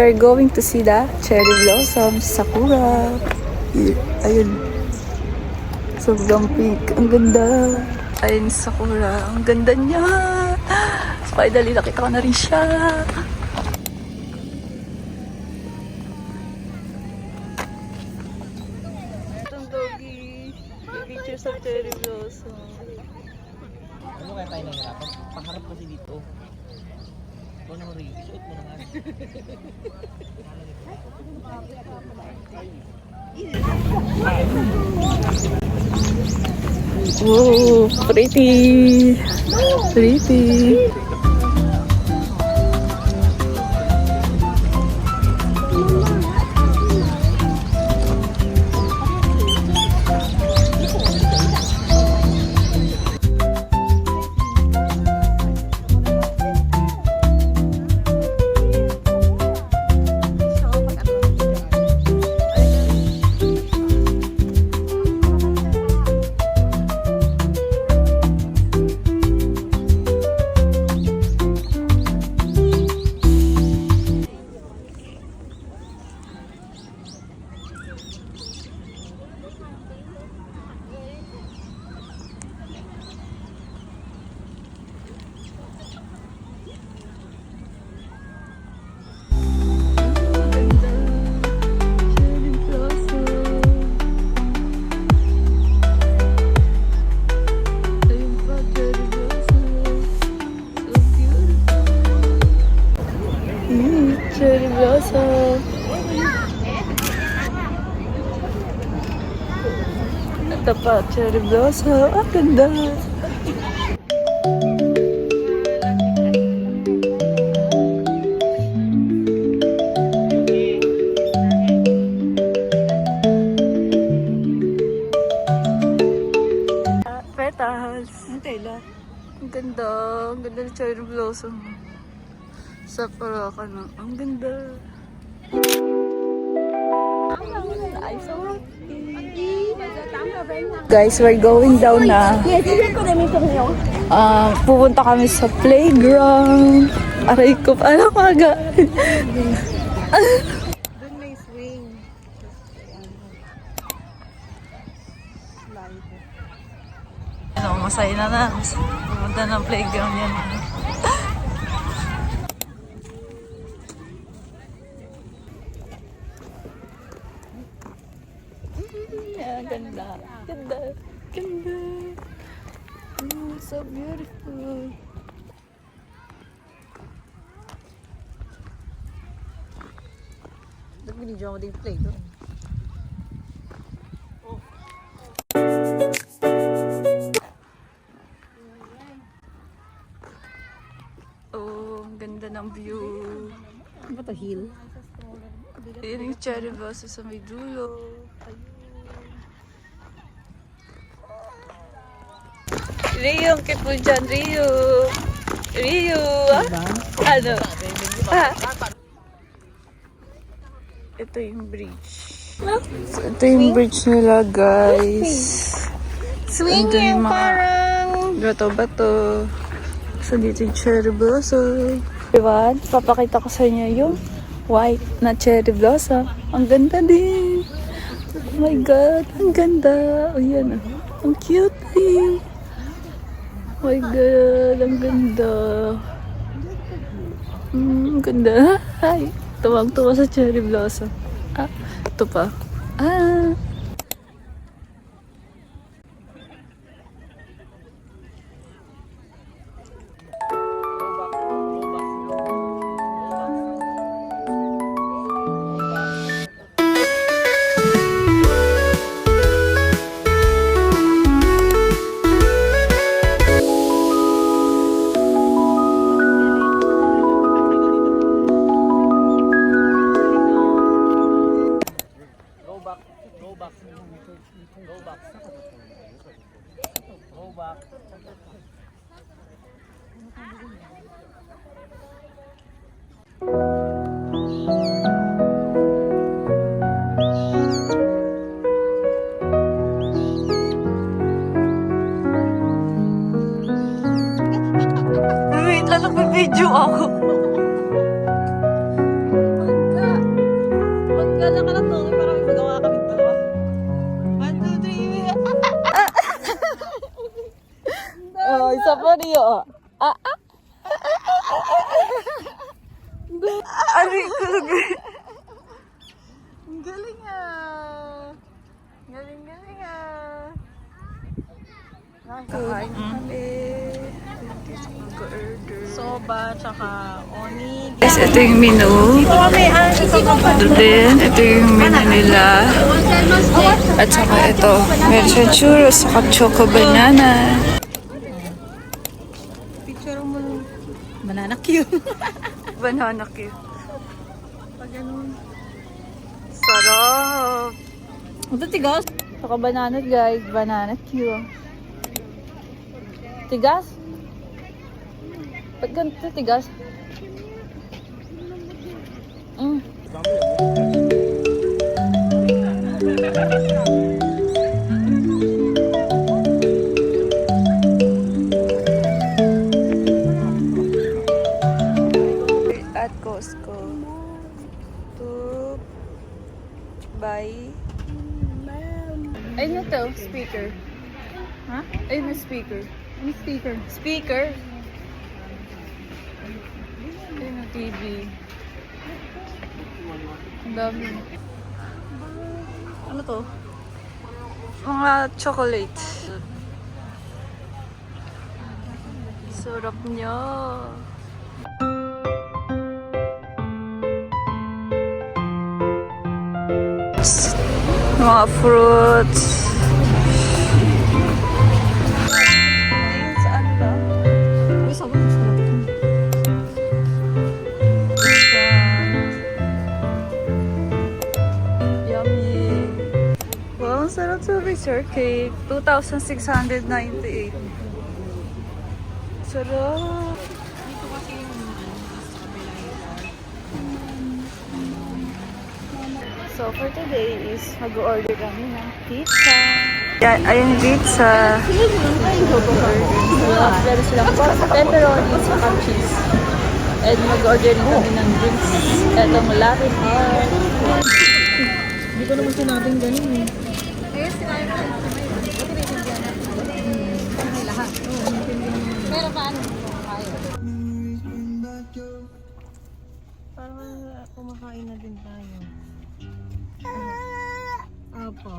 we're going to see the cherry blossom sakura. Ayun. Sobrang pink. Ang ganda. Ayun, sakura. Ang ganda niya. Finally, nakita ko na rin siya. Itong doggy. Pictures of cherry blossom. Ano kaya tayo nahihirapan? Paharap kasi dito. Ikaw naman rin. Isuot mo naman. Whoa, pretty. Pretty. Cherry blossom. Ito pa, cherry blossom. Ang ganda. Petals. Ang tela. Ang ganda. Ang ganda ng cherry blossom. Sa Paracan. Ang ganda. Guys, we're going down na. Pupunta kami sa playground. Aray ko, alam aga. Doon may swing. Masaya na. Pupunta ng playground yan. Ganda. Ganda. Ganda. Oh, so beautiful. Binidyo ako din play doon. Oh, ang ganda ng view. Ano ba ito? Hill? Ayan yung cherry blossom sa may dulo. Rio, ang cute mo dyan, Rio. Rio, ah? Ano? Ah. Ito yung bridge. So, ito yung bridge nila, guys. Swing Andun yung mga parang... bato-bato. So, dito yung cherry blossom. Diba? Papakita ko sa inyo yung white na cherry blossom. Ang ganda din. Oh my God. Ang ganda. O yan. Ang cute eh. Oh my God. Ang ganda. Ang ganda. Ay. Tuwang-tuwa sa cherry blossom. Ah. Ito pa. Ah. Wait lang, nag-video ako. Oh, isa pa rin oh. Aray ko. Ang galing ah. Galing ah. Kakain kami. Soba, tsaka oni. Guys, ito yung menu. Ito din. Ito yung menu nila. At saka ito. Meron siya churros, saka choco banana. Picture mo. Banana cue. Banana cue. Sarap. Ito tigas. Saka banana guys. Banana cue. Tigas? Ba't ganito tigas? At Costco to buy ay na to, speaker. Ha? Ay na speaker. Ano speaker? Speaker. Ay na TV. Ang dami. Ano to? Mga chocolate. Sarap niya. Mga fruits. Tingin sa ano ba? Uy, sobrang sarap. Yummy. Wow, ang sarap sa resort cake. 2,698. Sarap. Dito kasi yung So, for today is mag-order kami ng pizza. Yan, ayun pizza. Meron silang pepperoni at cheese. And mag-order din kami ng drinks. Etong latte art. Hindi ko naman sinabing ganun eh. Ayun, sinabi ko. May lahat. Pero paano? Kaya. Parang kumakain na din tayo. Opo.